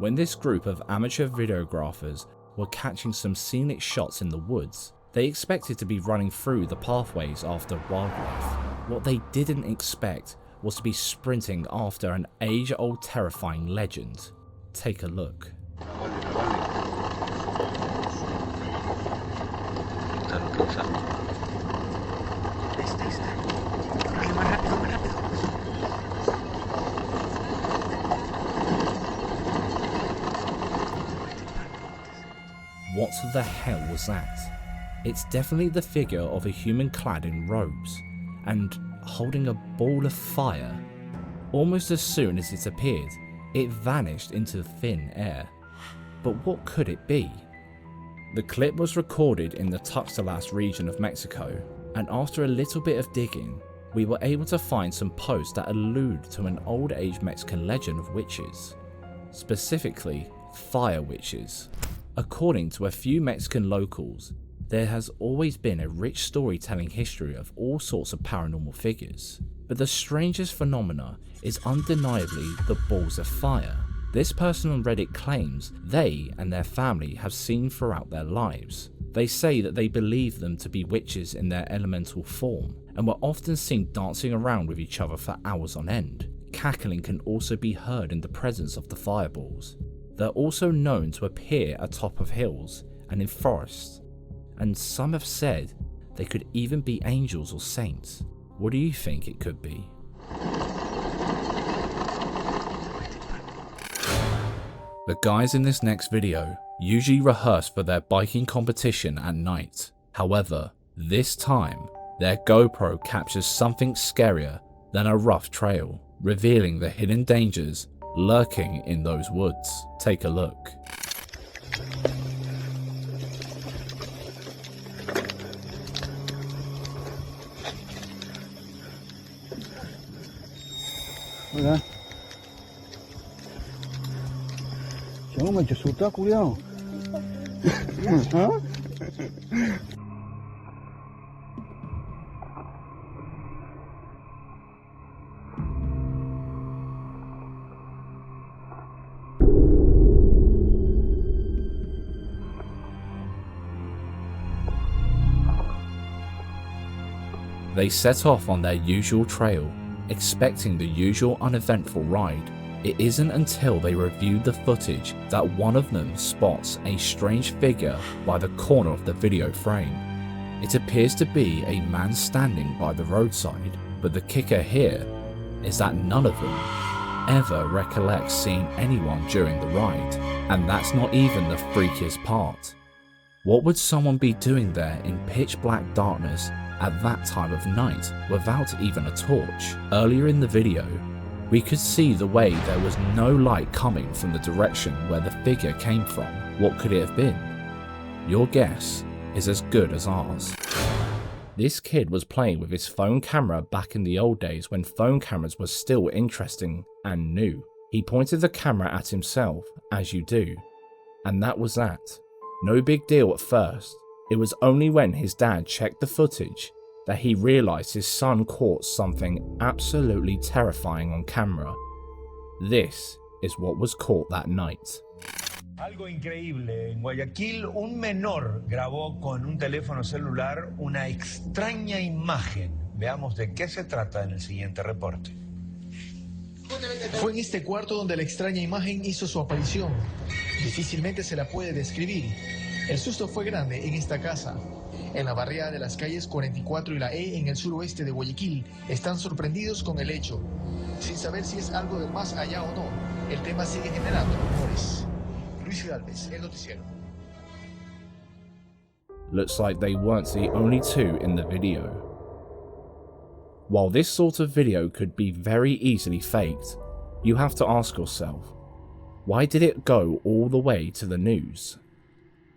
When this group of amateur videographers were catching some scenic shots in the woods, they expected to be running through the pathways after wildlife. What they didn't expect was to be sprinting after an age-old terrifying legend. Take a look. What the hell was that? It's definitely the figure of a human clad in robes and holding a ball of fire. Almost as soon as it appeared, it vanished into thin air. But what could it be? The clip was recorded in the Tuxtlas region of Mexico, and after a little bit of digging, we were able to find some posts that allude to an old age Mexican legend of witches, specifically fire witches. According to a few Mexican locals, there has always been a rich storytelling history of all sorts of paranormal figures, but the strangest phenomena is undeniably the balls of fire. This person on Reddit claims they and their family have seen throughout their lives. They say that they believe them to be witches in their elemental form, and were often seen dancing around with each other for hours on end. Cackling can also be heard in the presence of the fireballs. They're also known to appear atop of hills and in forests, and some have said they could even be angels or saints. What do you think it could be? The guys in this next video usually rehearse for their biking competition at night. However, this time, their GoPro captures something scarier than a rough trail, revealing the hidden dangers lurking in those woods. Take a look. Hola. Yo me asusta, cuidado. ¿Ah? They set off on their usual trail, expecting the usual uneventful ride. It isn't until they review the footage that one of them spots a strange figure by the corner of the video frame. It appears to be a man standing by the roadside, but the kicker here is that none of them ever recollect seeing anyone during the ride, and that's not even the freakiest part. What would someone be doing there in pitch black darkness at that time of night without even a torch? Earlier in the video, we could see the way there was no light coming from the direction where the figure came from. What could it have been? Your guess is as good as ours. This kid was playing with his phone camera back in the old days when phone cameras were still interesting and new. He pointed the camera at himself, as you do, and that was that. No big deal at first. It was only when his dad checked the footage that he realized his son caught something absolutely terrifying on camera. This is what was caught that night. Algo increíble. En Guayaquil, un menor grabó con un teléfono celular una extraña imagen. Veamos de qué se trata en el siguiente reporte. Fue en este cuarto donde la extraña imagen hizo su aparición. Difícilmente se la puede describir. El susto fue grande en esta casa. En la barriada de las calles 44 y la E en el suroeste de Guayaquil están sorprendidos con el hecho, sin saber si es algo de más allá o no. El tema sigue generando rumores. Luis Hidalgo, El Noticiero. Looks like they weren't the only two in the video. While this sort of video could be very easily faked, you have to ask yourself, why did it go all the way to the news?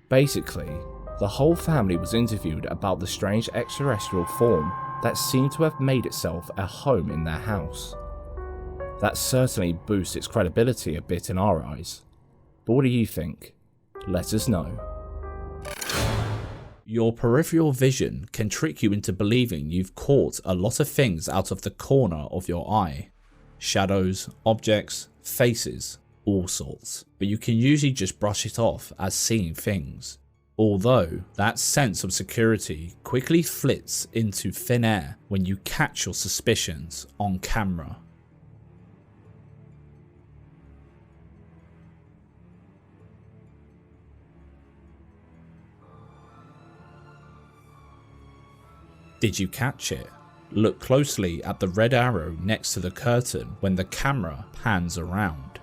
Basically, the whole family was interviewed about the strange extraterrestrial form that seemed to have made itself a home in their house. That certainly boosts its credibility a bit in our eyes. But what do you think? Let us know. Your peripheral vision can trick you into believing you've caught a lot of things out of the corner of your eye. Shadows, objects, faces. all sorts, but you can usually just brush it off as seeing things. Although, that sense of security quickly flits into thin air when you catch your suspicions on camera. Did you catch it? Look closely at the red arrow next to the curtain when the camera pans around.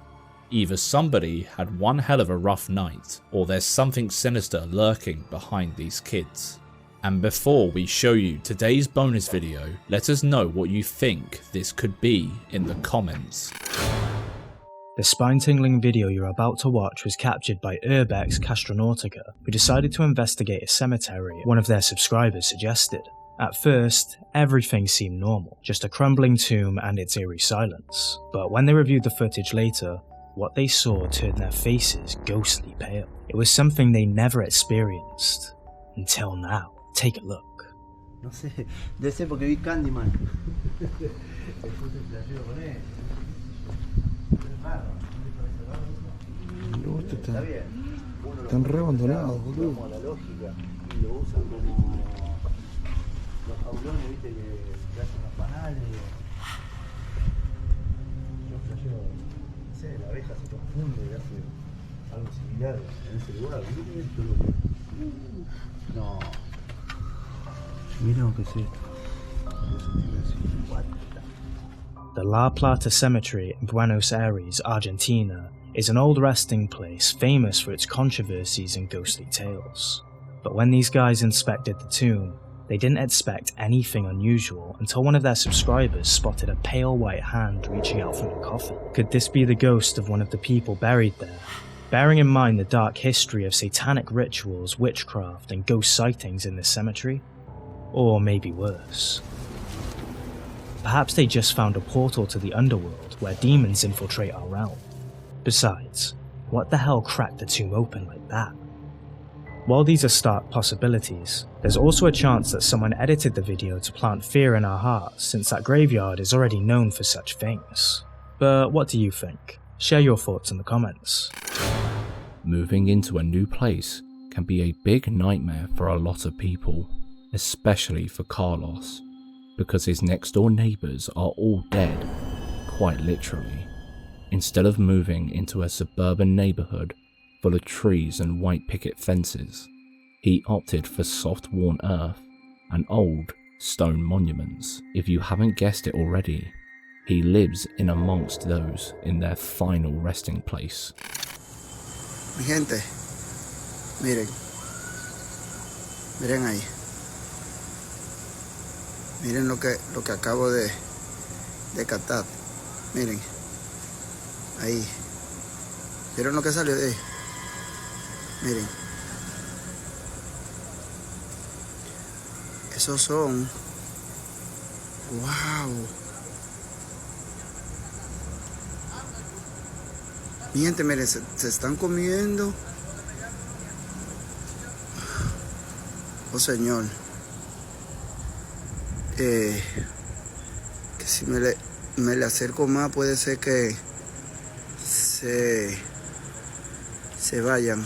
Either somebody had one hell of a rough night, or there's something sinister lurking behind these kids. And before we show you today's bonus video, let us know what you think this could be in the comments. The spine-tingling video you're about to watch was captured by Urbex Castronautica, who decided to investigate a cemetery one of their subscribers suggested. At first, everything seemed normal, just a crumbling tomb and its eerie silence. But when they reviewed the footage later, what they saw turned their faces ghostly pale. It was something they never experienced until now. Take a look. No sé, debe ser porque vi Candyman. Están re abandonados, boludo. Los jaulones, viste, que hacen los panales. Yo flasheo, no sé, la abeja se confunde y hace algo similar en ese lugar. No. Mira lo que es esto. The La Plata Cemetery in Buenos Aires, Argentina, is an old resting place famous for its controversies and ghostly tales. But when these guys inspected the tomb, they didn't expect anything unusual until one of their subscribers spotted a pale white hand reaching out from the coffin. Could this be the ghost of one of the people buried there? Bearing in mind the dark history of satanic rituals, witchcraft, and ghost sightings in this cemetery? Or maybe worse. Perhaps they just found a portal to the underworld where demons infiltrate our realm. Besides, what the hell cracked the tomb open like that? While these are stark possibilities, there's also a chance that someone edited the video to plant fear in our hearts, since that graveyard is already known for such things. But what do you think? Share your thoughts in the comments. Moving into a new place can be a big nightmare for a lot of people, especially for Carlos, because his next door neighbours are all dead, quite literally. Instead of moving into a suburban neighbourhood full of trees and white picket fences, he opted for soft worn earth and old stone monuments. If you haven't guessed it already, he lives in amongst those in their final resting place. Mi gente, miren, miren ahí, miren lo que acabo de captar, miren, ahí, miren lo que salió de ahí, miren, esos son, wow. Mi gente, miren, se están comiendo. Oh Señor. Que si me le acerco más puede ser que se vayan.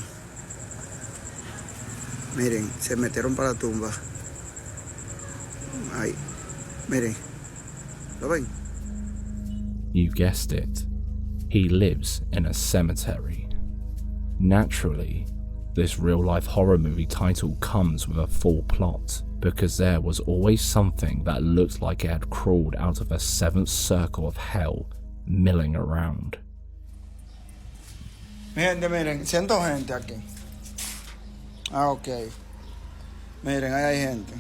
Miren, se metieron para la tumba. Ahí. Miren. ¿Lo ven? You guessed it. He lives in a cemetery. Naturally, this real-life horror movie title comes with a full plot, because there was always something that looked like it had crawled out of a seventh circle of hell, milling around. Mi gente, miren, siento gente aquí. Ok. Miren, ahí hay gente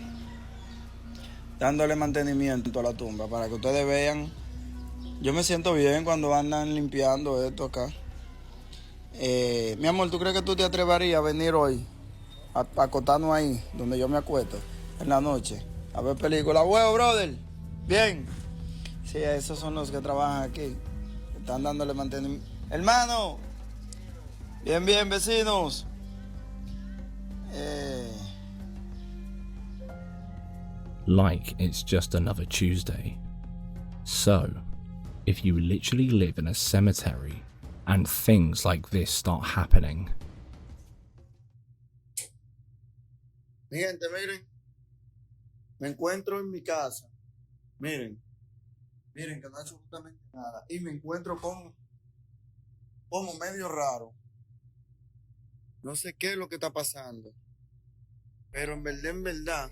dándole mantenimiento a la tumba para que ustedes vean. Yo me siento bien cuando andan limpiando esto acá. Mi amor, ¿tú crees que tú te atreverías a venir hoy a acostarnos ahí, donde yo me acuesto, en la noche, a ver película? ¡Huevo, brother! Bien. Sí, esos son los que trabajan aquí. Están dándole mantenimiento. ¡Hermano! Bien, bien, vecinos. Like it's just another Tuesday. So, if you literally live in a cemetery, and things like this start happening. Mi gente, miren. Me encuentro en mi casa. Miren. Miren que no hay absolutamente nada. Y me encuentro como medio raro. No sé qué es lo que está pasando. Pero en verdad,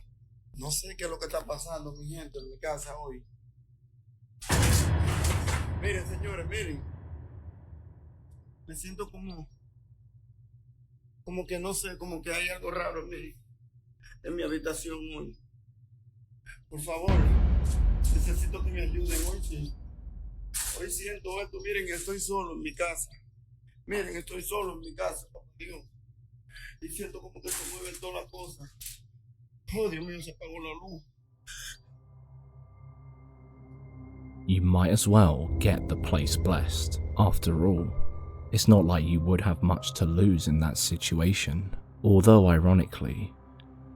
no sé qué es lo que está pasando, mi gente, en mi casa hoy. Miren, señores, miren. Me siento como que no sé, como que hay algo raro en mi habitación hoy. Por favor, necesito que me ayuden hoy. Sí. Hoy siento esto, miren, estoy solo en mi casa. Miren, estoy solo en mi casa, papá Dios. Y siento como que se mueven todas las cosas. Oh, Dios mío, se apagó la luz. You might as well get the place blessed. After all, it's not like you would have much to lose in that situation. Although ironically,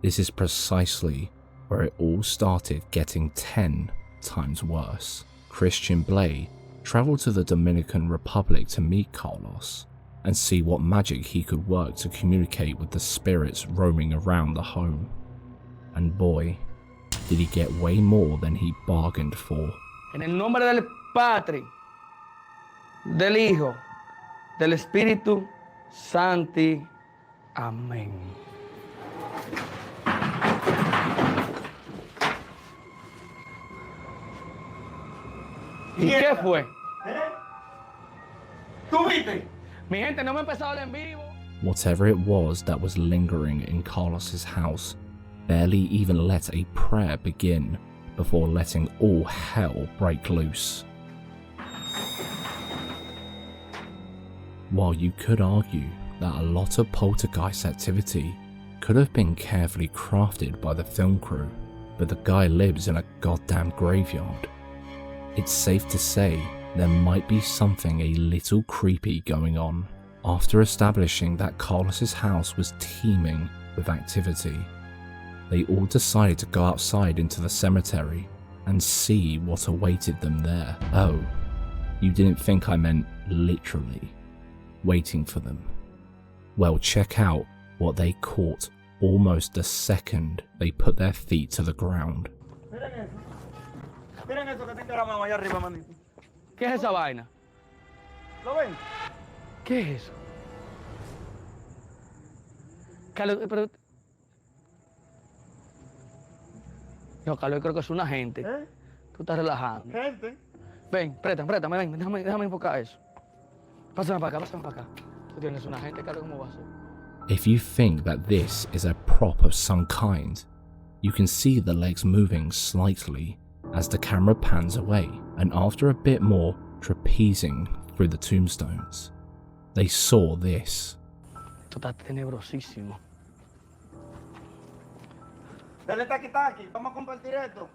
this is precisely where it all started getting 10 times worse. Christian Blay traveled to the Dominican Republic to meet Carlos and see what magic he could work to communicate with the spirits roaming around the home. And boy, did he get way more than he bargained for. En el nombre del Padre, del Hijo, del Espíritu Santi. Amén. ¿Y qué fue? ¿Tú viste? Mi gente, no me he empezado el en vivo. Whatever it was that was lingering in Carlos's house barely even let a prayer begin before letting all hell break loose. While you could argue that a lot of poltergeist activity could have been carefully crafted by the film crew, but the guy lives in a goddamn graveyard, it's safe to say there might be something a little creepy going on. After establishing that Carlos's house was teeming with activity, they all decided to go outside into the cemetery and see what awaited them there. Oh, you didn't think I meant literally waiting for them? Well, check out what they caught almost the second they put their feet to the ground. Miren eso que está encaramado allá arriba, manito. ¿Qué es esa vaina? ¿Lo ven? ¿Qué es eso? Carlos, pero... No, Carlos, yo creo que es una gente. ¿Eh? Tú estás relajando. Gente. Ven, préstame, ven, déjame enfocar eso. Pásame para acá. Tú tienes una gente, Carlos, ¿cómo va a ser? If you think that this is a prop of some kind, you can see the legs moving slightly as the camera pans away, and after a bit more trapezing through the tombstones, they saw this. Esto está tenebrosísimo. Dale taqui, vamos a compartir esto.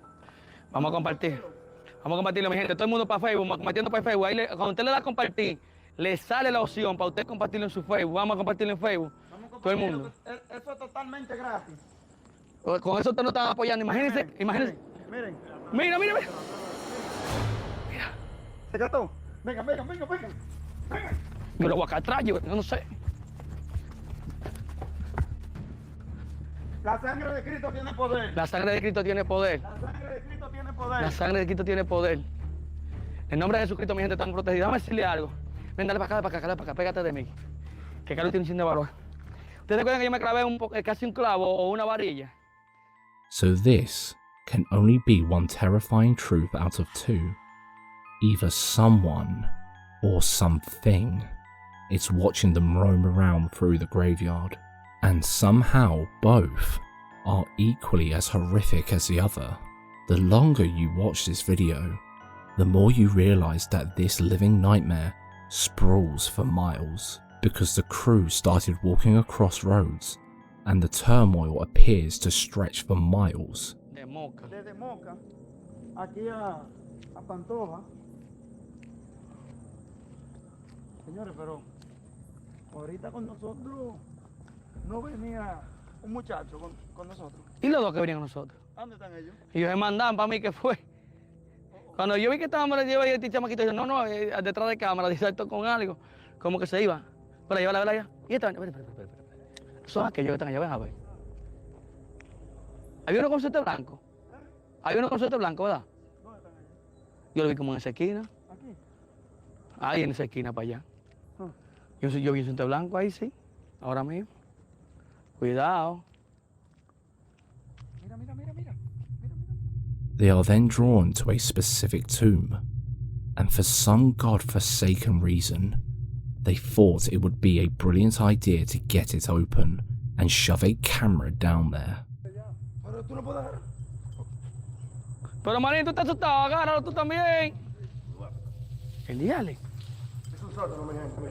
Vamos a compartirlo, mi gente. Todo el mundo para Facebook, compartiendo para Facebook. Ahí cuando usted le da a compartir, le sale la opción para usted compartirlo en su Facebook. Vamos a compartirlo en Facebook. Todo el mundo. Eso es totalmente gratis. Con eso usted no está apoyando. Imagínense. Miren. Mira. ¿Se gastó? Venga. Yo lo voy acá atrás, yo no sé. La sangre de Cristo tiene poder. La sangre de Cristo tiene poder. La sangre de Cristo tiene poder. En nombre de Jesucristo, mi gente, están protegidos. Déjame decirle algo. Ven, dale para acá, pégate de mí. Que Carlos tiene un chin de valor. ¿Ustedes recuerdan que yo me clavé casi un clavo o una varilla? So this can only be one terrifying truth out of two. Either someone or something is watching them roam around through the graveyard. And somehow both are equally as horrific as the other. The longer you watch this video, the more you realize that this living nightmare sprawls for miles, because the crew started walking across roads and the turmoil appears to stretch for miles. Desde Moca aquí a Pantoja. Señores, pero ahorita con nosotros no venía un muchacho con nosotros. ¿Y los dos que venían con nosotros? ¿Dónde están ellos? Y ellos se mandaban para mí, ¿qué fue? Cuando yo vi que estábamos, yo y este chamaquito, no, detrás de cámara, dice esto con algo. como que se iba. Para allá, para allá. Y esta, espera. Son aquellos que están allá, ven a ver. Había uno con suéter blanco. Había uno con suéter blanco, ¿verdad? Yo lo vi como en esa esquina. ¿Aquí? Ahí en esa esquina para allá. Yo vi un suéter blanco ahí, sí. Ahora mismo. Cuidado. Mira. They are then drawn to a specific tomb, and for some god-forsaken reason, they thought it would be a brilliant idea to get it open and shove a camera down there. Pero Marín, tú estás asustado, agárralo tú también. El diale. Es un sótano, mi gente.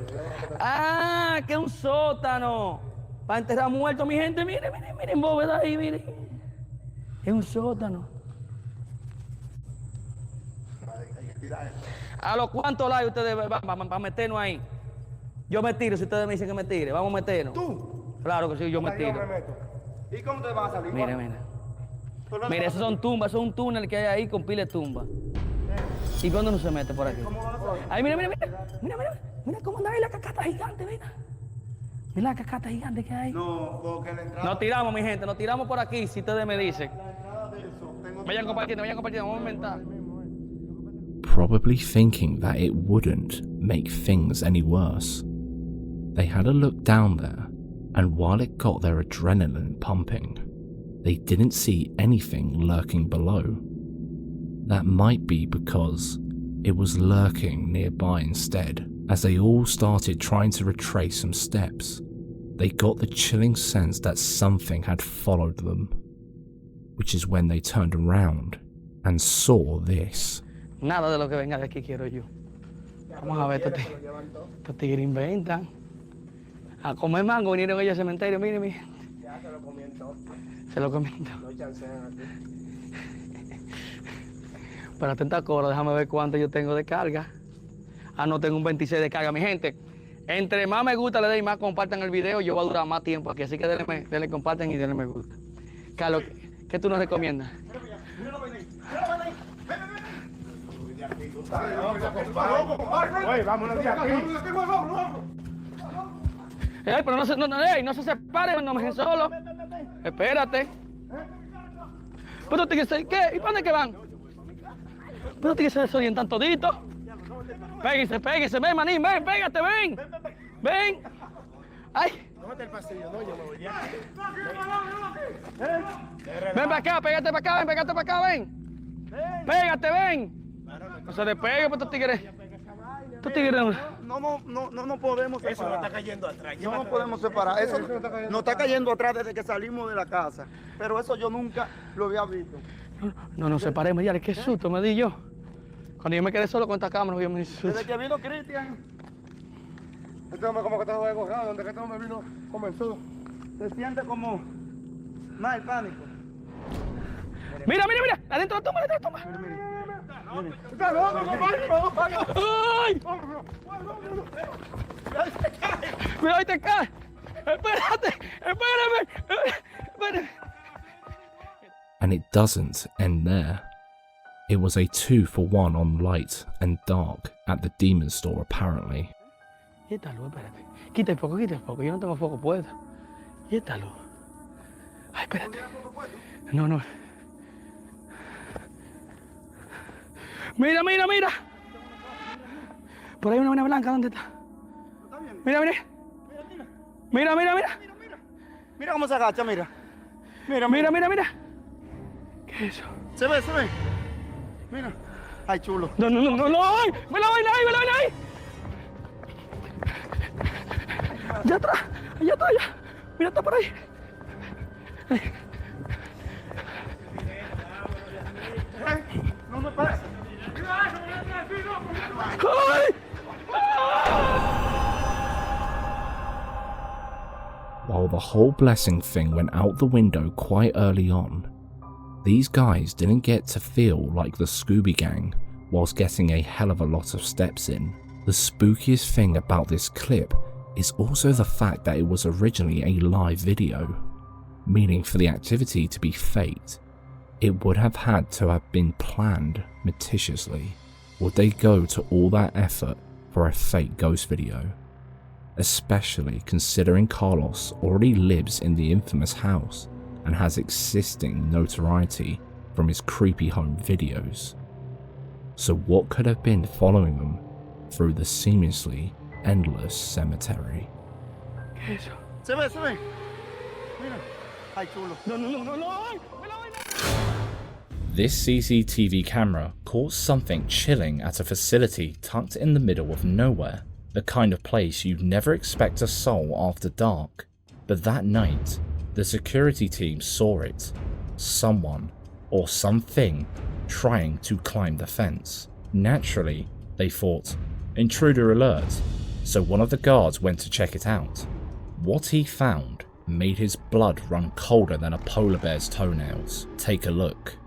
Ah, que es un sótano. Para enterrar muertos, mi gente. Miren, bóveda ahí, miren. Es un sótano. ¿A los cuántos likes ustedes van para meternos ahí? Yo me tiro, si ustedes me dicen que me tire. Vamos a meternos. ¿Tú? Claro que sí, yo me tiro. Yo me meto. ¿Y cómo te vas a salir? Mira. Mira, esos son tumbas, eso es un túnel que hay ahí con pila de tumbas. ¿Y cuándo no se mete por aquí? Ay, mira cómo anda ahí la cacata gigante, mira. Mira la cacata gigante que hay. No, porque la entrada... Nos tiramos, mi gente, nos tiramos por aquí, si ustedes me dicen. Vayan compartiendo, vamos a inventar. Probably thinking that it wouldn't make things any worse. They had a look down there, and while it got their adrenaline pumping, they didn't see anything lurking below. That might be because it was lurking nearby instead. As they all started trying to retrace some steps, they got the chilling sense that something had followed them, which is when they turned around and saw this. Nada de lo que venga de aquí quiero yo. Vamos a ver, estos tigres inventan. A comer mango vinieron ellos al cementerio, mire. Ya se lo comiendo. Se lo comiendo. No chancean aquí. Para atenta coro, déjame ver cuánto yo tengo de carga. No tengo un 26 de carga, mi gente. Entre más me gusta le den y más compartan el video, yo voy a durar más tiempo aquí. Así que denle compartan y denle me gusta. Carlos, ¿qué tú nos recomiendas? Oye, vámonos de aquí. Pero no se separen, no me dejen solo. Espérate. Pero ¿qué? ¿Y para dónde que van? Pero que se desorientan toditos. Péguense, ven, manín, ven, pégate, ven. Ay. ¿Dónde está el pasillo? No, yo me voy de aquí. Ven para acá, pégate para acá, ven. Pégate, ven. No se despegue, pues estos tigres. No podemos separar. Eso no está cayendo atrás. No nos podemos separar. Eso nos está cayendo atrás desde que salimos de la casa. Pero eso yo nunca lo había visto. No nos separemos, ya, qué susto me di yo. Cuando yo me quedé solo con esta cámara, yo me di susto. Desde que vino Cristian. Este hombre como que estaba desgojado, donde que este hombre vino, comenzó. Se siente como más el pánico. Mira, adentro de la tumba, ¡Está loco, compadre! ¡Ay! Cuidado, ahí te cae. Espérame. And it doesn't end there. It was a 2-for-1 on light and dark at the demon store apparently. ¿Y esta luz? Espérate. Quita el foco, yo no tengo foco puesto. ¿Y esta luz? Ay, espérate. No. Mira. Por ahí una buena blanca, ¿dónde está? Mira. Mira cómo se agacha, mira. Mira. ¿Qué es eso? Se ve. Mira. Ay, chulo. No. ¡Ay! ¡Me la vaina ahí! Allá atrás. Mira, está por ahí. No me pares. ¡Ay! While the whole blessing thing went out the window quite early on, these guys didn't get to feel like the Scooby Gang whilst getting a hell of a lot of steps in. The spookiest thing about this clip is also the fact that it was originally a live video, meaning for the activity to be faked, it would have had to have been planned meticulously. Would they go to all that effort for a fake ghost video? especially considering Carlos already lives in the infamous house and has existing notoriety from his creepy home videos. So what could have been following them through the seamlessly endless cemetery? ¿Qué es eso? Se ve, se ve. Mira. Ay, chulo. No, no, no, no, no. Ay, me la voy a... This CCTV camera caught something chilling at a facility tucked in the middle of nowhere, the kind of place you'd never expect a soul after dark. But that night, the security team saw it. Someone, or something, trying to climb the fence. Naturally, they thought, intruder alert, so one of the guards went to check it out. What he found made his blood run colder than a polar bear's toenails. Take a look.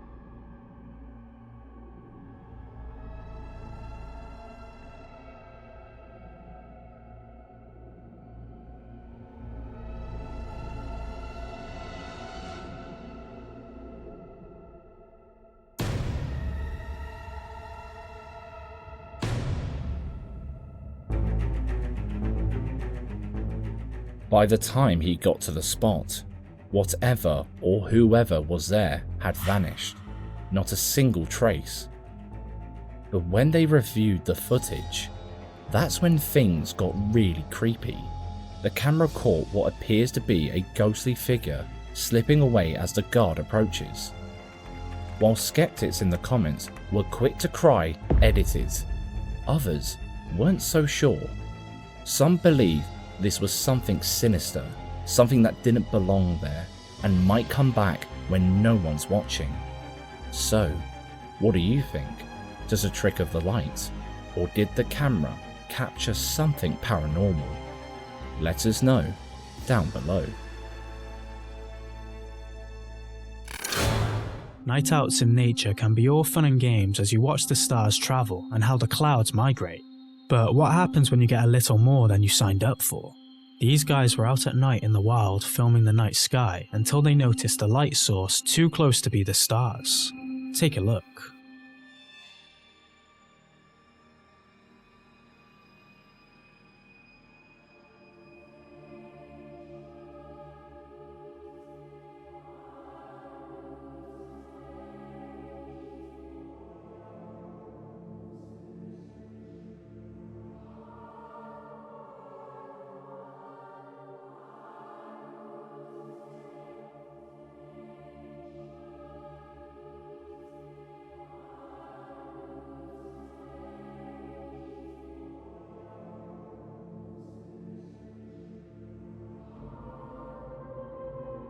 By the time he got to the spot, whatever or whoever was there had vanished, not a single trace. But when they reviewed the footage, that's when things got really creepy. The camera caught what appears to be a ghostly figure slipping away as the guard approaches. While skeptics in the comments were quick to cry, edited, others weren't so sure. Some believe this was something sinister, something that didn't belong there and might come back when no one's watching. So, what do you think? Just a trick of the light? Or did the camera capture something paranormal? Let us know down below. Night outs in nature can be all fun and games as you watch the stars travel and how the clouds migrate. But what happens when you get a little more than you signed up for? These guys were out at night in the wild filming the night sky until they noticed a light source too close to be the stars. Take a look.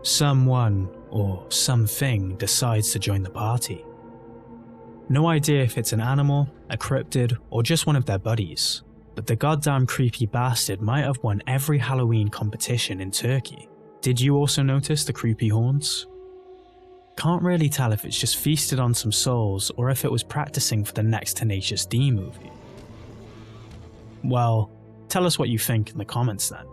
Someone, or something, decides to join the party. No idea if it's an animal, a cryptid, or just one of their buddies, but the goddamn creepy bastard might have won every Halloween competition in Turkey. Did you also notice the creepy horns? Can't really tell if it's just feasted on some souls or if it was practicing for the next Tenacious D movie. Well, tell us what you think in the comments then.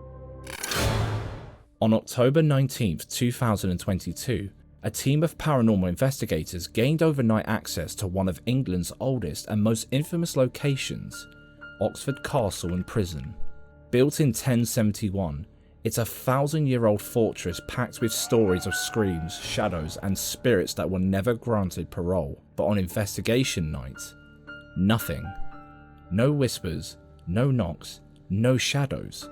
On October 19th, 2022, a team of paranormal investigators gained overnight access to one of England's oldest and most infamous locations, Oxford Castle and Prison. Built in 1071, it's a 1,000-year-old fortress packed with stories of screams, shadows, and spirits that were never granted parole. But on investigation night, nothing. No whispers, no knocks, no shadows.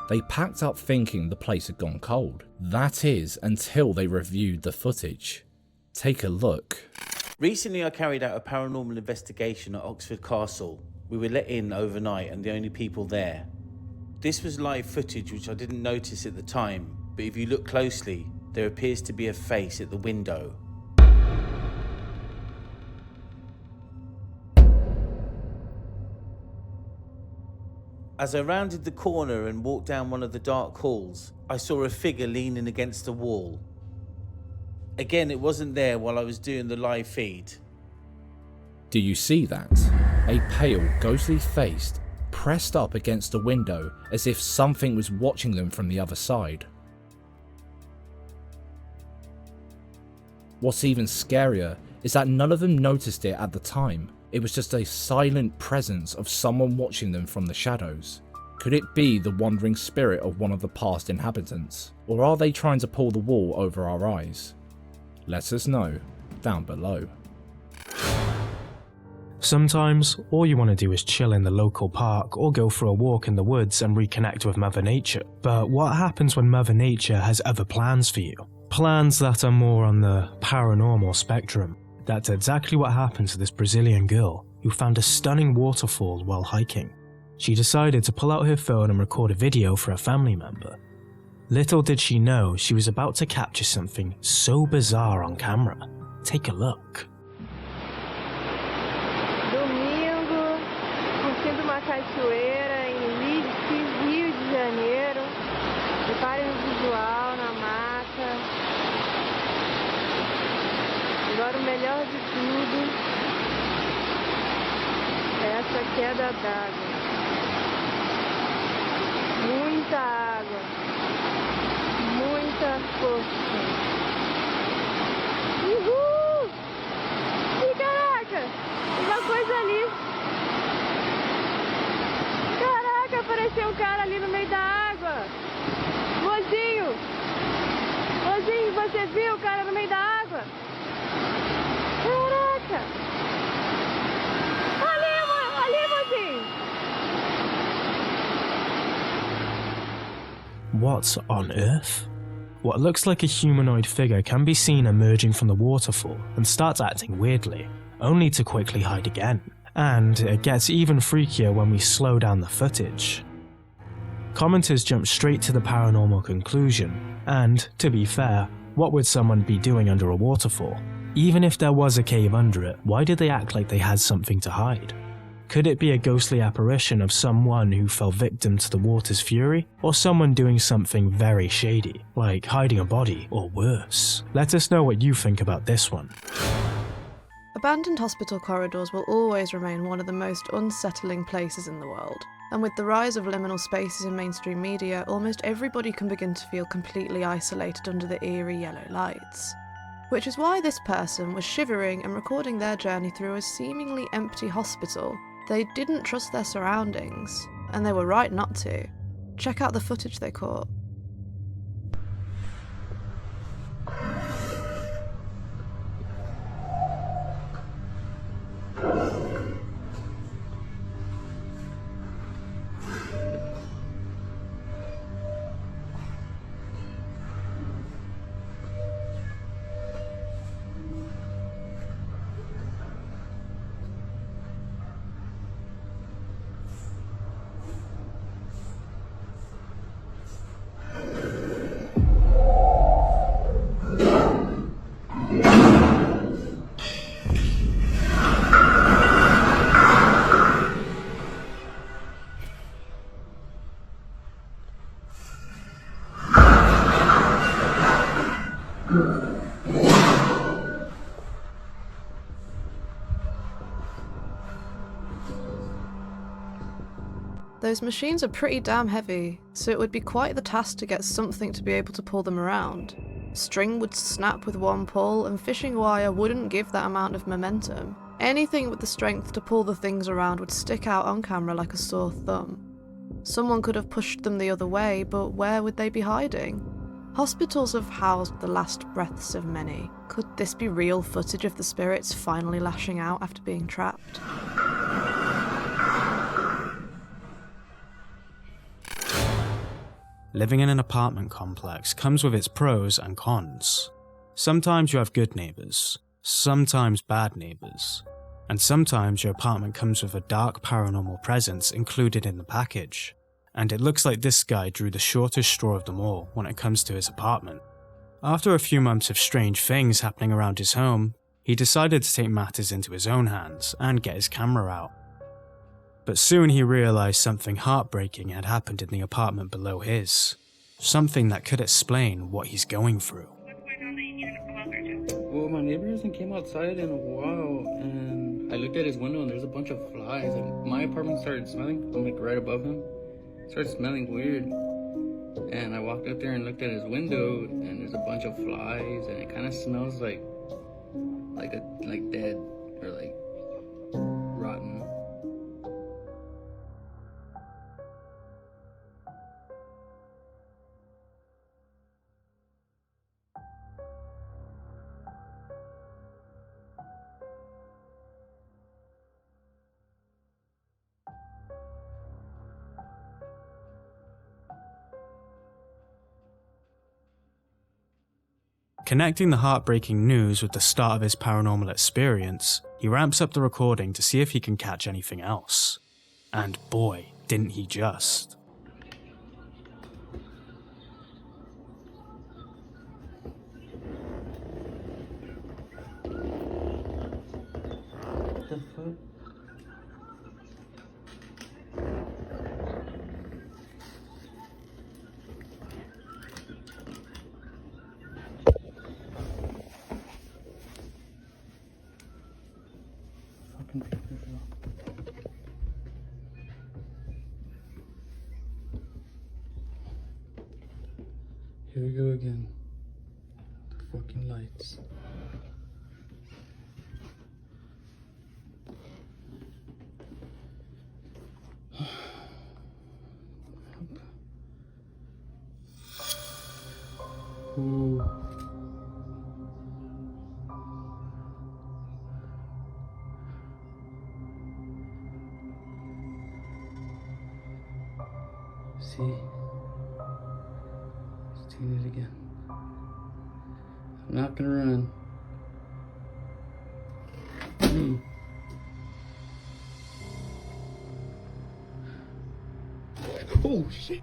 They packed up thinking the place had gone cold. That is, until they reviewed the footage. Take a look. Recently I carried out a paranormal investigation at Oxford Castle. We were let in overnight and the only people there. This was live footage which I didn't notice at the time, but if you look closely, there appears to be a face at the window. As I rounded the corner and walked down one of the dark halls, I saw a figure leaning against the wall. Again, it wasn't there while I was doing the live feed. Do you see that? A pale, ghostly face pressed up against the window as if something was watching them from the other side. What's even scarier is that none of them noticed it at the time. It was just a silent presence of someone watching them from the shadows. Could it be the wandering spirit of one of the past inhabitants? Or are they trying to pull the wool over our eyes? Let us know down below. Sometimes, all you want to do is chill in the local park or go for a walk in the woods and reconnect with Mother Nature. But what happens when Mother Nature has other plans for you? Plans that are more on the paranormal spectrum. That's exactly what happened to this Brazilian girl who found a stunning waterfall while hiking. She decided to pull out her phone and record a video for a family member. Little did she know she was about to capture something so bizarre on camera. Take a look. Domingo, curtindo uma cachoeira em Leeds, Rio de Janeiro. Reparem o visual na mata. Agora o melhor de tudo é essa queda d'água. Muita água, muita força. Uhul! E caraca, uma coisa ali. Caraca, apareceu um cara ali no meio da água. Mozinho, mozinho, você viu o cara no meio da água? Caraca! Ali, mozinho! What on earth? What looks like a humanoid figure can be seen emerging from the waterfall and starts acting weirdly, only to quickly hide again. And it gets even freakier when we slow down the footage. Commenters jump straight to the paranormal conclusion, and, to be fair, what would someone be doing under a waterfall? Even if there was a cave under it, why did they act like they had something to hide? Could it be a ghostly apparition of someone who fell victim to the water's fury? Or someone doing something very shady, like hiding a body or worse? Let us know what you think about this one. Abandoned hospital corridors will always remain one of the most unsettling places in the world. And with the rise of liminal spaces in mainstream media, almost everybody can begin to feel completely isolated under the eerie yellow lights. Which is why this person was shivering and recording their journey through a seemingly empty hospital. They didn't trust their surroundings, and they were right not to. Check out the footage they caught. Those machines are pretty damn heavy, so it would be quite the task to get something to be able to pull them around. String would snap with one pull, and fishing wire wouldn't give that amount of momentum. Anything with the strength to pull the things around would stick out on camera like a sore thumb. Someone could have pushed them the other way, but where would they be hiding? Hospitals have housed the last breaths of many. Could this be real footage of the spirits finally lashing out after being trapped? Living in an apartment complex comes with its pros and cons. Sometimes you have good neighbours, sometimes bad neighbours, and sometimes your apartment comes with a dark paranormal presence included in the package. And it looks like this guy drew the shortest straw of them all when it comes to his apartment. After a few months of strange things happening around his home, he decided to take matters into his own hands and get his camera out. But soon he realised something heartbreaking had happened in the apartment below his. Something that could explain what he's going through. Well, my neighbor hasn't came outside in a while, and I looked at his window and there's a bunch of flies, and my apartment started smelling. I'm like right above him. It started smelling weird. And I walked up there and looked at his window, and there's a bunch of flies, and it kind of smells like dead or like rotten. Connecting the heartbreaking news with the start of his paranormal experience, he ramps up the recording to see if he can catch anything else. And boy, didn't he just. What the fuck? Fucking paper girl. Here we go again. The fucking lights. Ooh. See? It's doing it again. I'm not gonna run. Oh shit.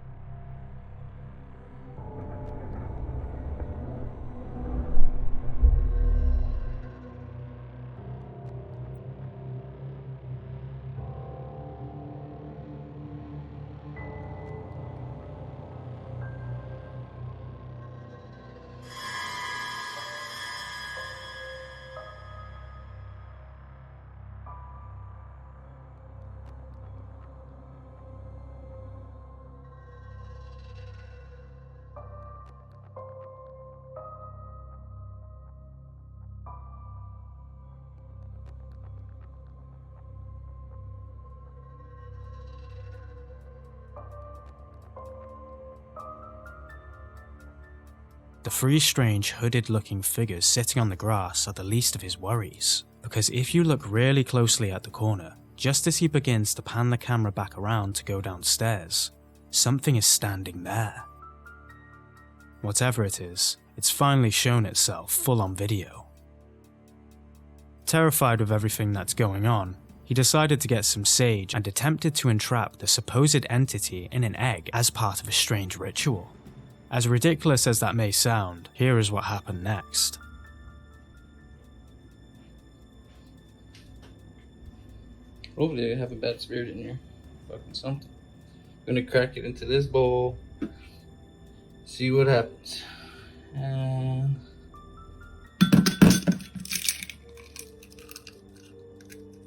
The three strange hooded-looking figures sitting on the grass are the least of his worries, because if you look really closely at the corner, just as he begins to pan the camera back around to go downstairs, something is standing there. Whatever it is, it's finally shown itself full on video. Terrified of everything that's going on, he decided to get some sage and attempted to entrap the supposed entity in an egg as part of a strange ritual. As ridiculous as that may sound, here is what happened next. Hopefully I have a bad spirit in here. Fucking something. I'm gonna crack it into this bowl. See what happens. And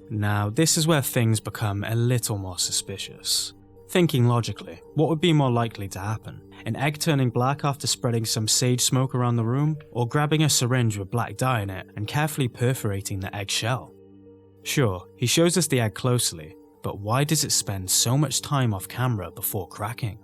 now, this is where things become a little more suspicious. Thinking logically, what would be more likely to happen? An egg turning black after spreading some sage smoke around the room, or grabbing a syringe with black dye in it and carefully perforating the egg shell? Sure, he shows us the egg closely, but why does it spend so much time off camera before cracking?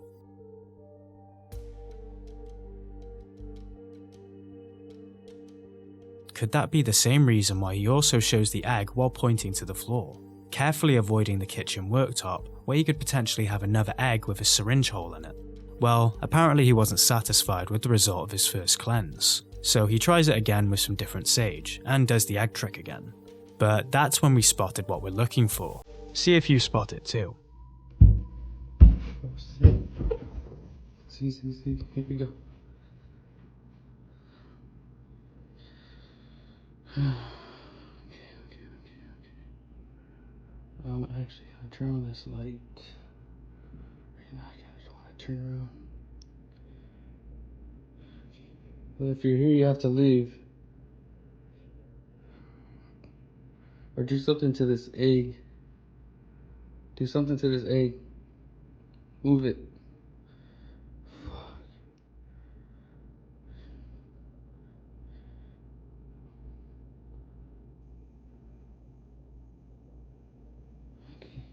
Could that be the same reason why he also shows the egg while pointing to the floor, carefully avoiding the kitchen worktop where he could potentially have another egg with a syringe hole in it? Well, apparently he wasn't satisfied with the result of his first cleanse, so he tries it again with some different sage and does the egg trick again. But that's when we spotted what we're looking for. See if you spot it too. See, here we go. Okay. Actually, I'll turn on this light. Right now, I just want to turn around. Well, if you're here, you have to leave. Or do something to this egg. Do something to this egg. Move it. Fuck. Okay.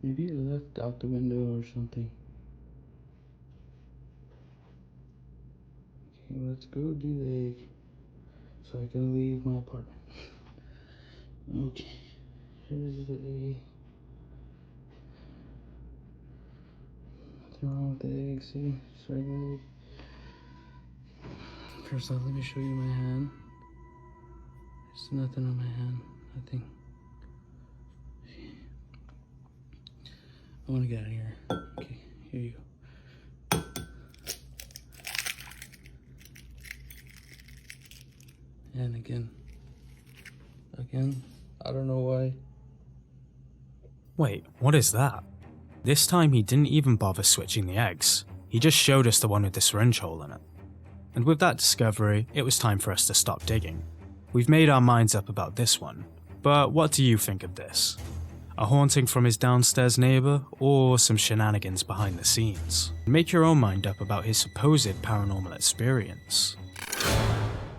Maybe it left out the window or something. Okay, let's go do the egg so I can leave my apartment. Okay, here's the egg. nothing wrong with the egg, see? Just regular egg. First off, let me show you my hand. There's nothing on my hand, nothing. I want to get out of here. Okay, here you go. And again, I don't know why. Wait, what is that? This time he didn't even bother switching the eggs. He just showed us the one with the syringe hole in it. And with that discovery, it was time for us to stop digging. We've made our minds up about this one, but what do you think of this? A haunting from his downstairs neighbour, or some shenanigans behind the scenes? Make your own mind up about his supposed paranormal experience.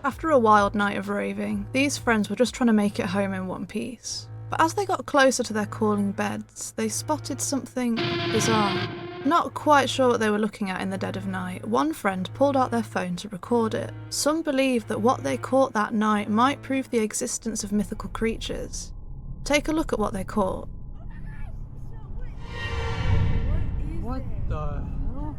After a wild night of raving, these friends were just trying to make it home in one piece. But as they got closer to their calling beds, they spotted something bizarre. Not quite sure what they were looking at in the dead of night, one friend pulled out their phone to record it. Some believe that what they caught that night might prove the existence of mythical creatures. Take a look at what they caught. What the hell?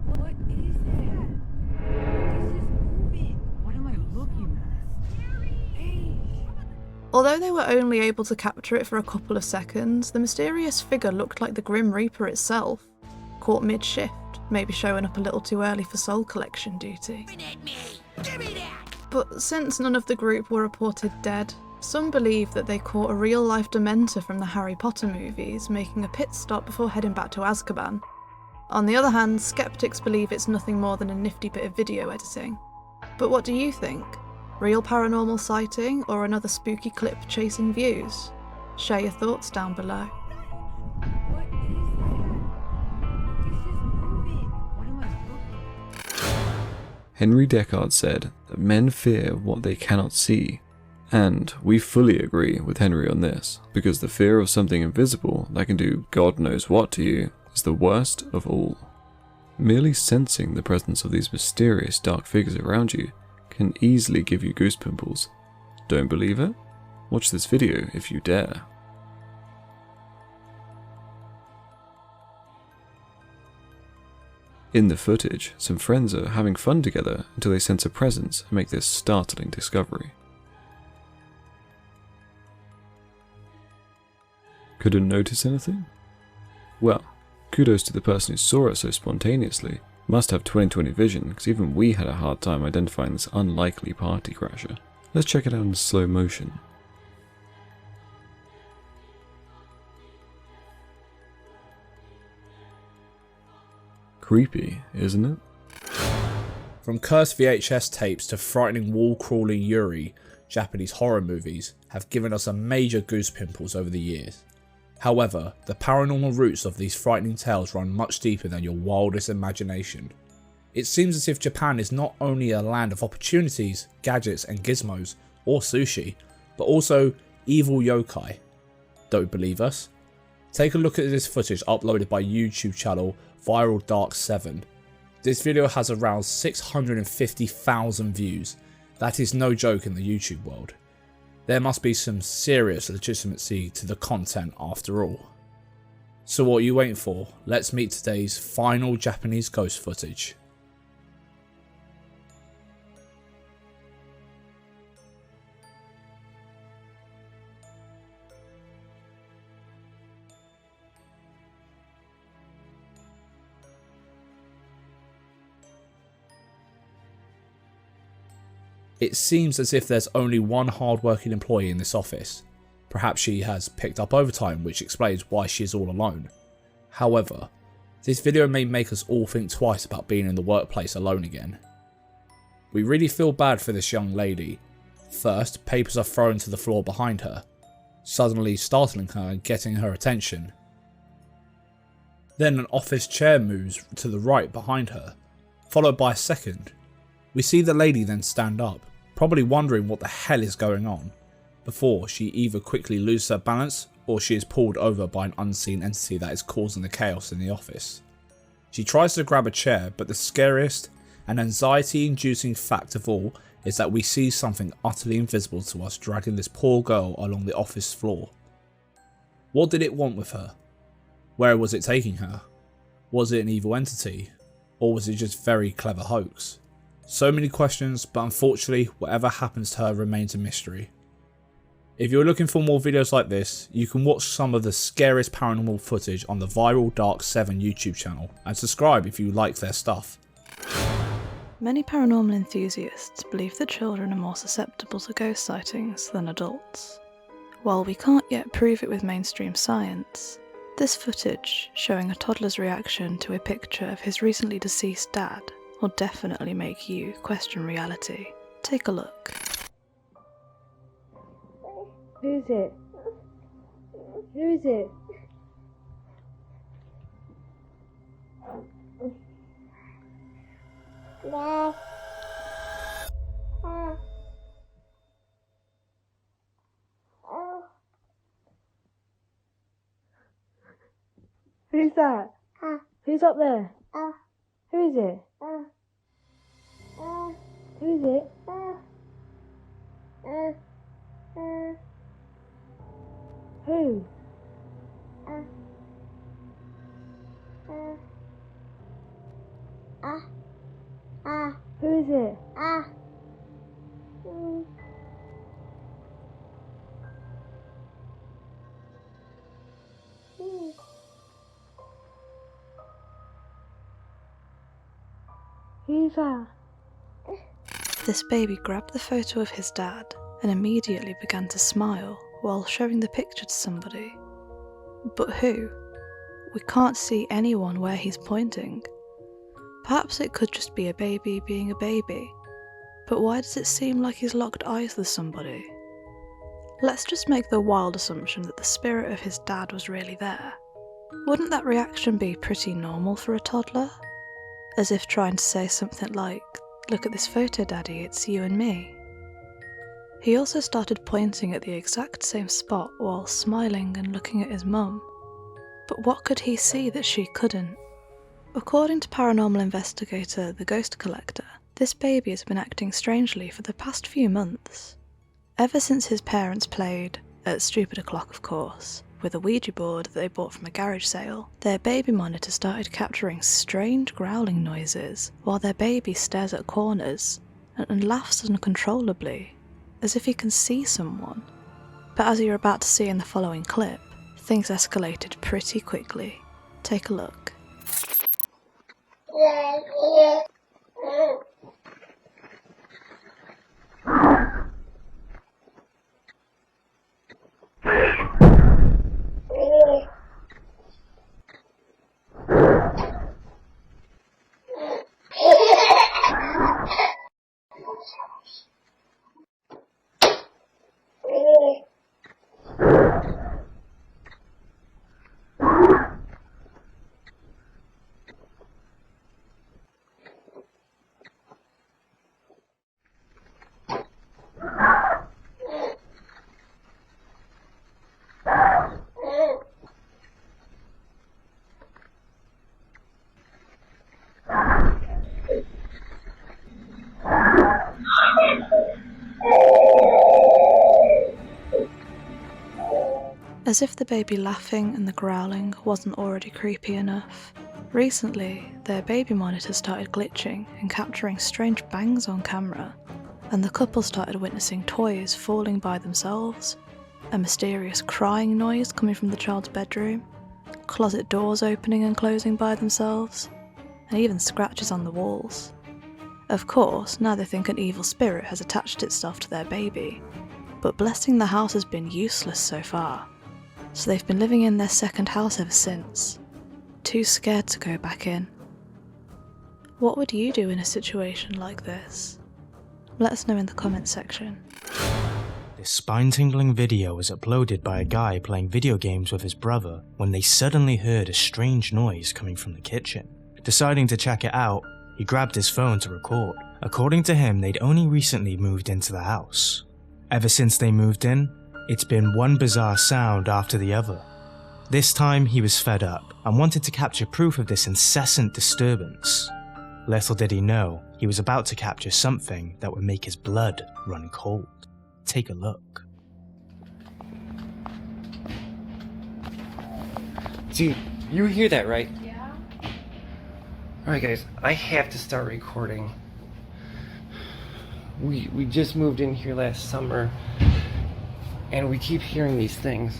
What is that? This is moving. What am I looking at? Although they were only able to capture it for a couple of seconds, the mysterious figure looked like the Grim Reaper itself. Caught mid-shift, maybe showing up a little too early for soul collection duty. But since none of the group were reported dead, some believe that they caught a real-life Dementor from the Harry Potter movies, making a pit stop before heading back to Azkaban. On the other hand, skeptics believe it's nothing more than a nifty bit of video editing. But what do you think? Real paranormal sighting or another spooky clip chasing views? Share your thoughts down below. What is that? This is moving. What am I looking at? Henry Descartes said that men fear what they cannot see. And we fully agree with Henry on this, because the fear of something invisible that can do God knows what to you is the worst of all. Merely sensing the presence of these mysterious dark figures around you can easily give you goose pimples. Don't believe it? Watch this video if you dare. In the footage, some friends are having fun together until they sense a presence and make this startling discovery. Couldn't notice anything? Well, kudos to the person who saw it so spontaneously. Must have 20/20 vision, because even we had a hard time identifying this unlikely party crasher. Let's check it out in slow motion. Creepy, isn't it? From cursed VHS tapes to frightening wall-crawling Yuri, Japanese horror movies have given us a major goose pimples over the years. However, the paranormal roots of these frightening tales run much deeper than your wildest imagination. It seems as if Japan is not only a land of opportunities, gadgets and gizmos, or sushi, but also evil yokai. Don't believe us? Take a look at this footage uploaded by YouTube channel Viral Dark 7. This video has around 650,000 views. That is no joke in the YouTube world. There must be some serious legitimacy to the content after all. So what are you waiting for? Let's meet today's final Japanese ghost footage. It seems as if there's only one hard-working employee in this office. Perhaps she has picked up overtime, which explains why she is all alone. However, this video may make us all think twice about being in the workplace alone again. We really feel bad for this young lady. First, papers are thrown to the floor behind her, suddenly startling her and getting her attention. Then an office chair moves to the right behind her, followed by a second. We see the lady then stand up, probably wondering what the hell is going on, before she either quickly loses her balance or she is pulled over by an unseen entity that is causing the chaos in the office. She tries to grab a chair, but the scariest and anxiety-inducing fact of all is that we see something utterly invisible to us dragging this poor girl along the office floor. What did it want with her? Where was it taking her? Was it an evil entity? Or was it just a very clever hoax? So many questions, but unfortunately whatever happens to her remains a mystery. If you're looking for more videos like this, you can watch some of the scariest paranormal footage on the Viral Dark 7 YouTube channel, and subscribe if you like their stuff. Many paranormal enthusiasts believe that children are more susceptible to ghost sightings than adults. While we can't yet prove it with mainstream science, this footage showing a toddler's reaction to a picture of his recently deceased dad will definitely make you question reality. Take a look. Who is it? Who is it? No. Who's that? Who's up there? Who is it? Who is it? Who? Who is it? Who's that? This baby grabbed the photo of his dad and immediately began to smile while showing the picture to somebody. But who? We can't see anyone where he's pointing. Perhaps it could just be a baby being a baby, but why does it seem like he's locked eyes with somebody? Let's just make the wild assumption that the spirit of his dad was really there. Wouldn't that reaction be pretty normal for a toddler? As if trying to say something like, "Look at this photo, Daddy, it's you and me." He also started pointing at the exact same spot while smiling and looking at his mum. But what could he see that she couldn't? According to paranormal investigator The Ghost Collector, this baby has been acting strangely for the past few months. Ever since his parents played, at stupid o'clock of course, with a Ouija board that they bought from a garage sale, their baby monitor started capturing strange growling noises while their baby stares at corners and laughs uncontrollably, as if he can see someone. But as you're about to see in the following clip, things escalated pretty quickly. Take a look. As if the baby laughing and the growling wasn't already creepy enough, recently their baby monitor started glitching and capturing strange bangs on camera, and the couple started witnessing toys falling by themselves, a mysterious crying noise coming from the child's bedroom, closet doors opening and closing by themselves, and even scratches on the walls. Of course, now they think an evil spirit has attached itself to their baby, but blessing the house has been useless so far. So they've been living in their second house ever since, too scared to go back in. What would you do in a situation like this? Let us know in the comments section. This spine-tingling video was uploaded by a guy playing video games with his brother when they suddenly heard a strange noise coming from the kitchen. Deciding to check it out, he grabbed his phone to record. According to him, they'd only recently moved into the house. Ever since they moved in, it's been one bizarre sound after the other. This time he was fed up and wanted to capture proof of this incessant disturbance. Little did he know, he was about to capture something that would make his blood run cold. Take a look. Dude, you hear that, right? Yeah. Alright guys, I have to start recording. We just moved in here last summer, and we keep hearing these things.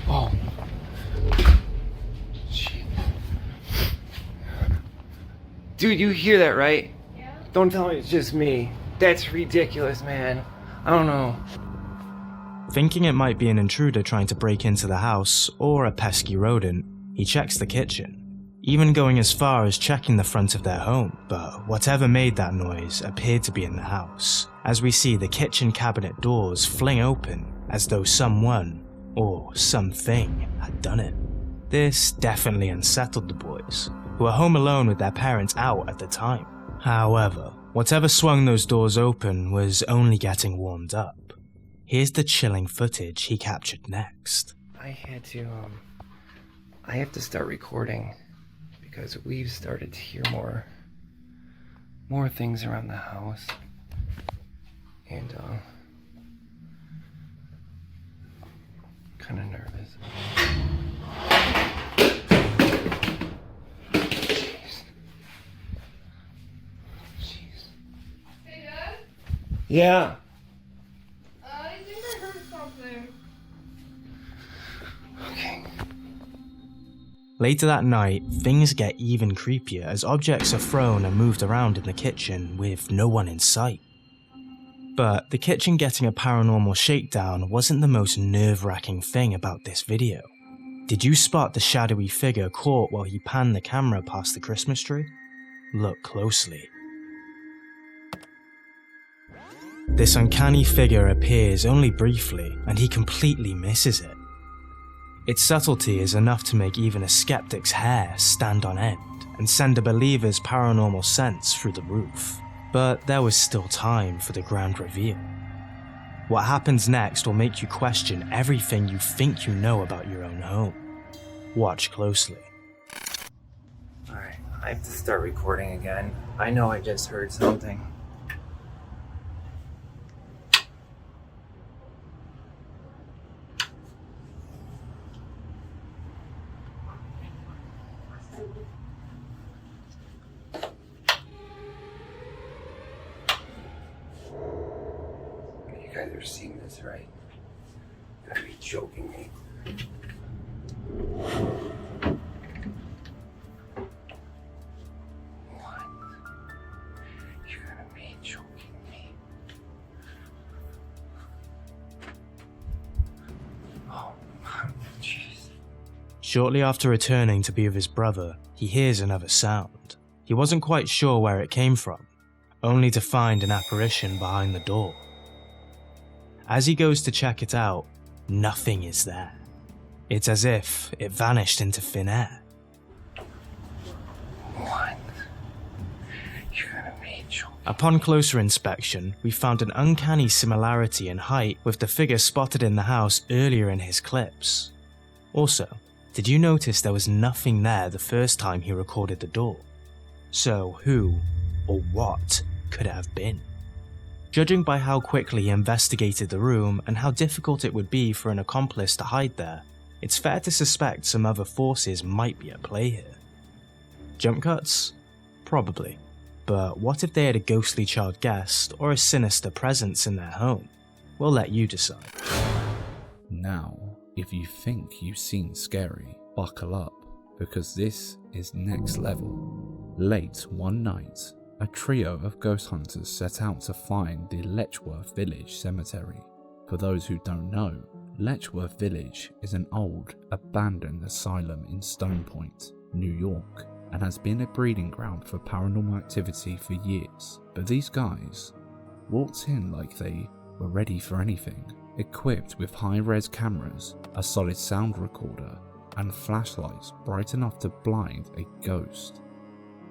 Oh. Shit. Dude, you hear that, right? Yeah. Don't tell me it's just me. That's ridiculous, man. I don't know. Thinking it might be an intruder trying to break into the house, or a pesky rodent, he checks the kitchen, even going as far as checking the front of their home. But whatever made that noise appeared to be in the house, as we see the kitchen cabinet doors fling open as though someone, or something, had done it. This definitely unsettled the boys, who were home alone with their parents out at the time. However, whatever swung those doors open was only getting warmed up. Here's the chilling footage he captured next. I have to start recording because we've started to hear more things around the house. And kind of nervous. Jeez. Hey, Dad? Yeah. I think I heard something. Okay. Later that night, things get even creepier as objects are thrown and moved around in the kitchen with no one in sight. But the kitchen getting a paranormal shakedown wasn't the most nerve-wracking thing about this video. Did you spot the shadowy figure caught while he panned the camera past the Christmas tree? Look closely. This uncanny figure appears only briefly, and he completely misses it. Its subtlety is enough to make even a skeptic's hair stand on end and send a believer's paranormal sense through the roof. But there was still time for the grand reveal. What happens next will make you question everything you think you know about your own home. Watch closely. Alright, I have to start recording again. I know I just heard something. You guys are seeing this, right? You gotta be joking me. What? You gotta be joking me. Oh, jeez. Shortly after returning to be with his brother, he hears another sound. He wasn't quite sure where it came from, only to find an apparition behind the door. As he goes to check it out, nothing is there. It's as if it vanished into thin air. What? You're gonna be joking. Upon closer inspection, we found an uncanny similarity in height with the figure spotted in the house earlier in his clips. Also, did you notice there was nothing there the first time he recorded the door? So who, or what, could it have been? Judging by how quickly he investigated the room and how difficult it would be for an accomplice to hide there, it's fair to suspect some other forces might be at play here. Jump cuts? Probably. But what if they had a ghostly child guest or a sinister presence in their home? We'll let you decide. Now, if you think you've seen scary, buckle up, because this is next level. Late one night, a trio of ghost hunters set out to find the Letchworth Village Cemetery. For those who don't know, Letchworth Village is an old, abandoned asylum in Stone Point, New York, and has been a breeding ground for paranormal activity for years. But these guys walked in like they were ready for anything, equipped with high-res cameras, a solid sound recorder, and flashlights bright enough to blind a ghost.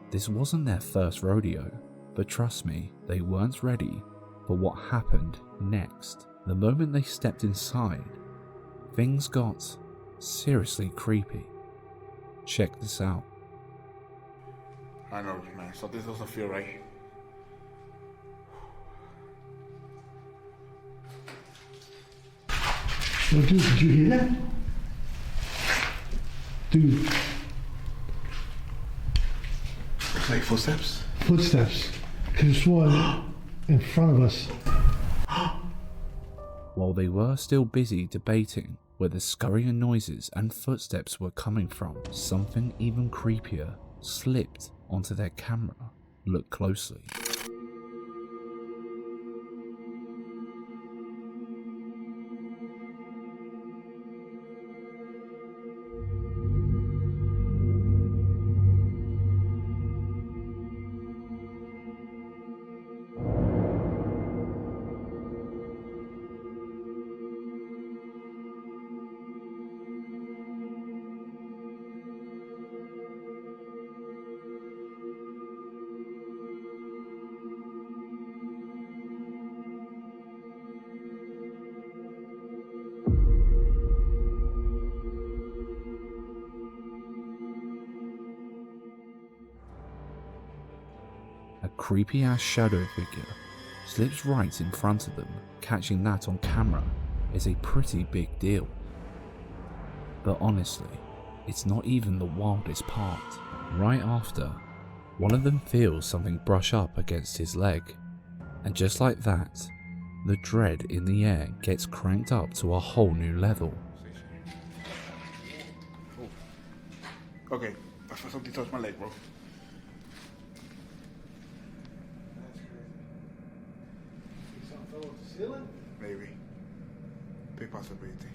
This wasn't their first rodeo, but trust me, they weren't ready for what happened next. The moment they stepped inside, things got seriously creepy. Check this out. I know, man. So this doesn't feel right. Yo, dude, did you hear that? Dude. It's like footsteps? Footsteps. Could have sworn in front of us. While they were still busy debating where the scurrying noises and footsteps were coming from, something even creepier slipped onto their camera. Look closely. A creepy ass shadow figure slips right in front of them. Catching that on camera is a pretty big deal. But honestly, it's not even the wildest part. Right after, one of them feels something brush up against his leg, and just like that, the dread in the air gets cranked up to a whole new level. Okay, I felt something touch my leg, bro. Maybe. Big possibility.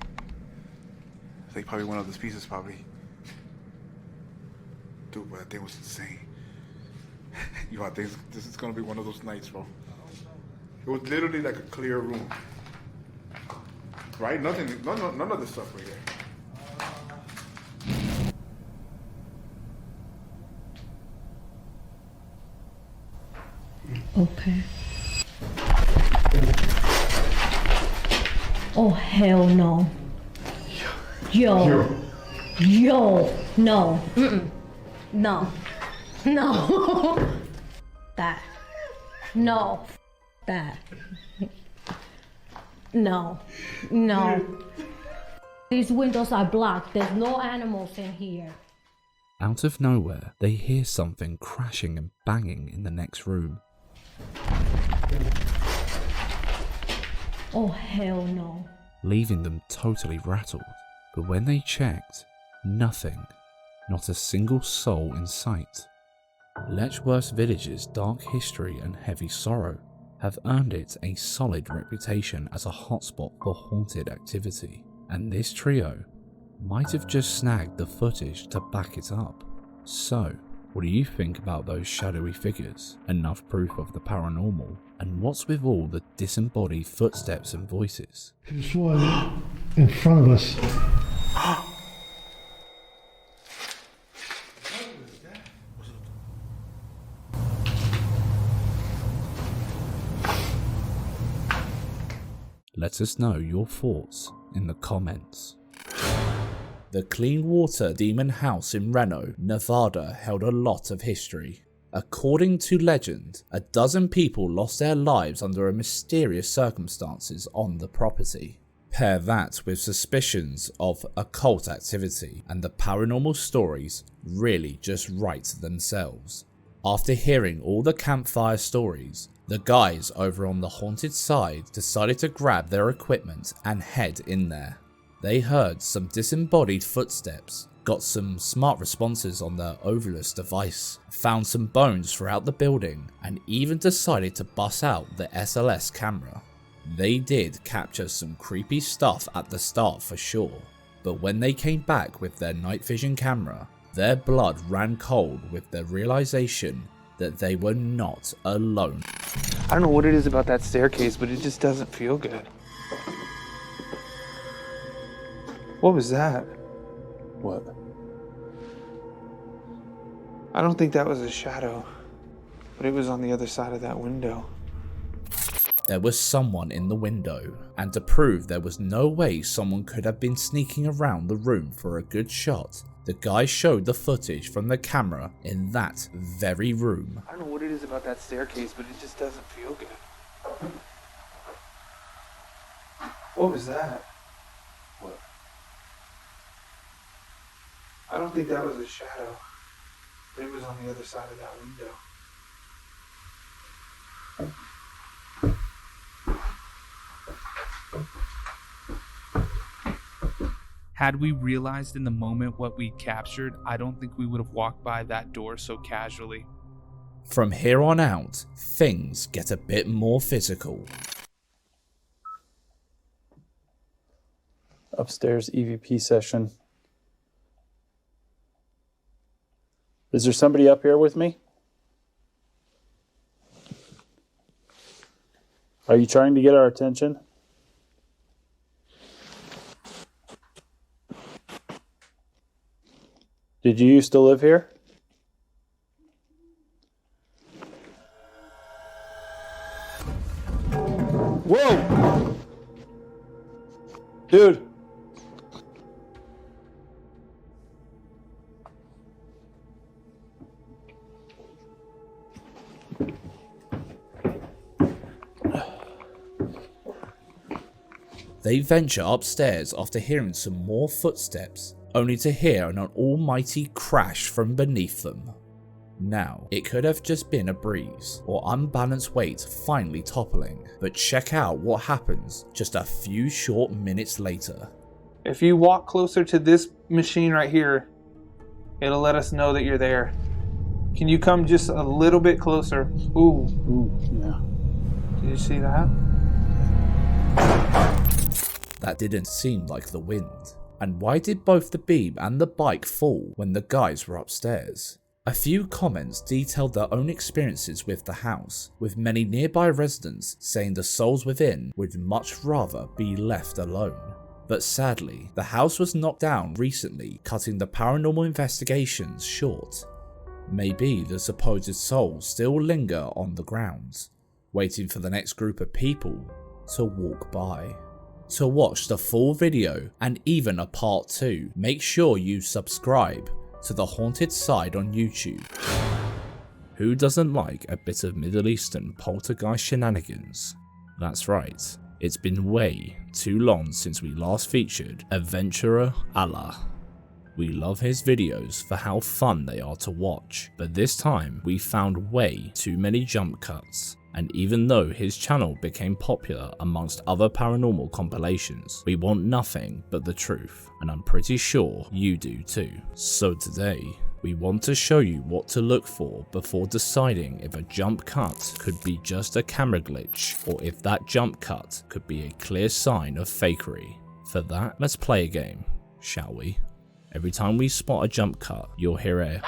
It's like probably one of those pieces, probably. Dude, but that thing was insane. You know, I think this is gonna be one of those nights, bro. It was literally like a clear room. Right? Nothing, none of this stuff right here. Okay. Oh, hell no. Yo. No. No. No. That. No. That. No. These windows are blocked. There's no animals in here. Out of nowhere, they hear something crashing and banging in the next room. Oh, hell no. Leaving them totally rattled. But when they checked, nothing. Not a single soul in sight. Letchworth Village's dark history and heavy sorrow have earned it a solid reputation as a hotspot for haunted activity, and this trio might have just snagged the footage to back it up. So, what do you think about those shadowy figures? Enough proof of the paranormal? And what's with all the disembodied footsteps and voices? Could have sworn in front of us. Let us know your thoughts in the comments. The Clean Water Demon House in Reno, Nevada held a lot of history. According to legend, a dozen people lost their lives under mysterious circumstances on the property. Pair that with suspicions of occult activity, and the paranormal stories really just write themselves. After hearing all the campfire stories, the guys over on the haunted side decided to grab their equipment and head in there. They heard some disembodied footsteps, got some smart responses on their Ovilus device, found some bones throughout the building, and even decided to bust out the SLS camera. They did capture some creepy stuff at the start for sure, but when they came back with their night vision camera, their blood ran cold with the realization that they were not alone. I don't know what it is about that staircase, but it just doesn't feel good. What was that? What? I don't think that was a shadow, but it was on the other side of that window. there was someone in the window, and to prove there was no way someone could have been sneaking around the room for a good shot, the guy showed the footage from the camera in that very room. I don't know what it is about that staircase, but it just doesn't feel good. What was that? What? I don't think that was a shadow. It was on the other side of that window. Had we realized in the moment what we captured, I don't think we would have walked by that door so casually. From here on out, things get a bit more physical. Upstairs EVP session. Is there somebody up here with me? Are you trying to get our attention? Did you used to live here? Whoa! Dude! They venture upstairs after hearing some more footsteps, only to hear an almighty crash from beneath them. Now, it could have just been a breeze or unbalanced weight finally toppling, but check out what happens just a few short minutes later. If you walk closer to this machine right here, it'll let us know that you're there. Can you come just a little bit closer? Ooh, yeah. Did you see that? That didn't seem like the wind. And why did both the beam and the bike fall when the guys were upstairs? A few comments detailed their own experiences with the house, with many nearby residents saying the souls within would much rather be left alone. But sadly, the house was knocked down recently, cutting the paranormal investigations short. Maybe the supposed souls still linger on the grounds, waiting for the next group of people to walk by. To watch the full video and even a part 2, make sure you subscribe to The Haunted Side on YouTube. Who doesn't like a bit of Middle Eastern poltergeist shenanigans? That's right, it's been way too long since we last featured Adventurer Allah. We love his videos for how fun they are to watch, but this time we found way too many jump cuts. And even though his channel became popular amongst other paranormal compilations, we want nothing but the truth, and I'm pretty sure you do too. So today, we want to show you what to look for before deciding if a jump cut could be just a camera glitch, or if that jump cut could be a clear sign of fakery. For that, let's play a game, shall we? Every time we spot a jump cut, you'll hear a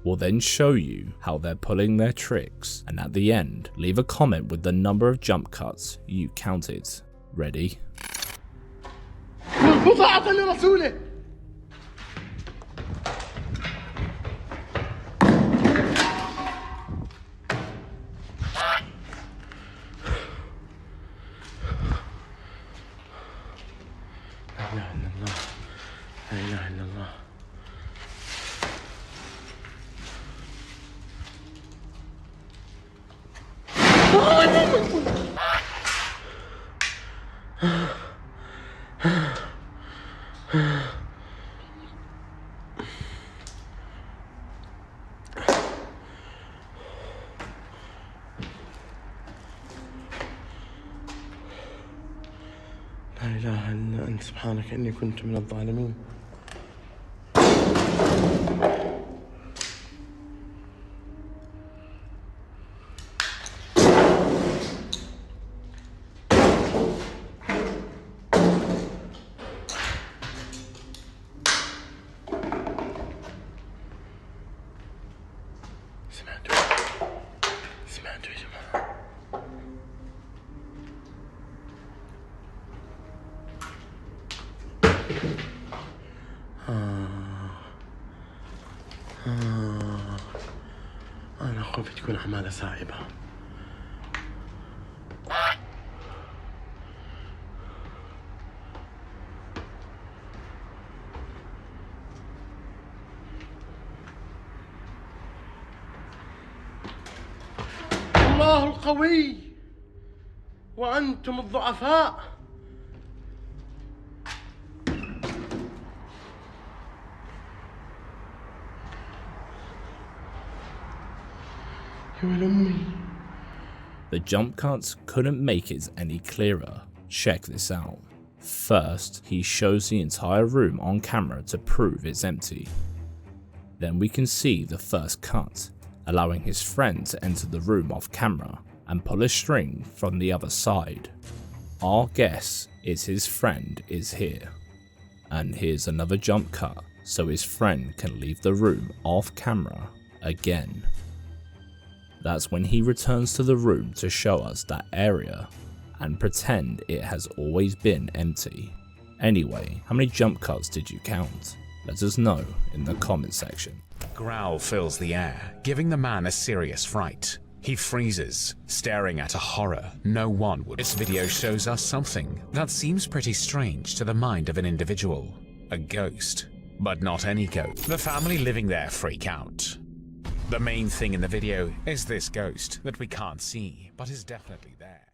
We'll then show you how they're pulling their tricks, and at the end, leave a comment with the number of jump cuts you counted. Ready? لا إله إلا أنت سبحانك إني كنت من الظالمين. سمعتوا يا جماعة. أنا خوفي تكون عمالة صعبة. الله القوي وأنتم الضعفاء. The jump cuts couldn't make it any clearer. Check this out. First, he shows the entire room on camera to prove it's empty. Then we can see the first cut, allowing his friend to enter the room off camera and pull a string from the other side. Our guess is his friend is here. And here's another jump cut so his friend can leave the room off camera again. That's when he returns to the room to show us that area and pretend it has always been empty. Anyway, how many jump cuts did you count? Let us know in the comment section. Growl fills the air, giving the man a serious fright. He freezes, staring at a horror no one would. This video shows us something that seems pretty strange to the mind of an individual. A ghost. But not any ghost. The family living there freak out. The main thing in the video is this ghost that we can't see, but is definitely there.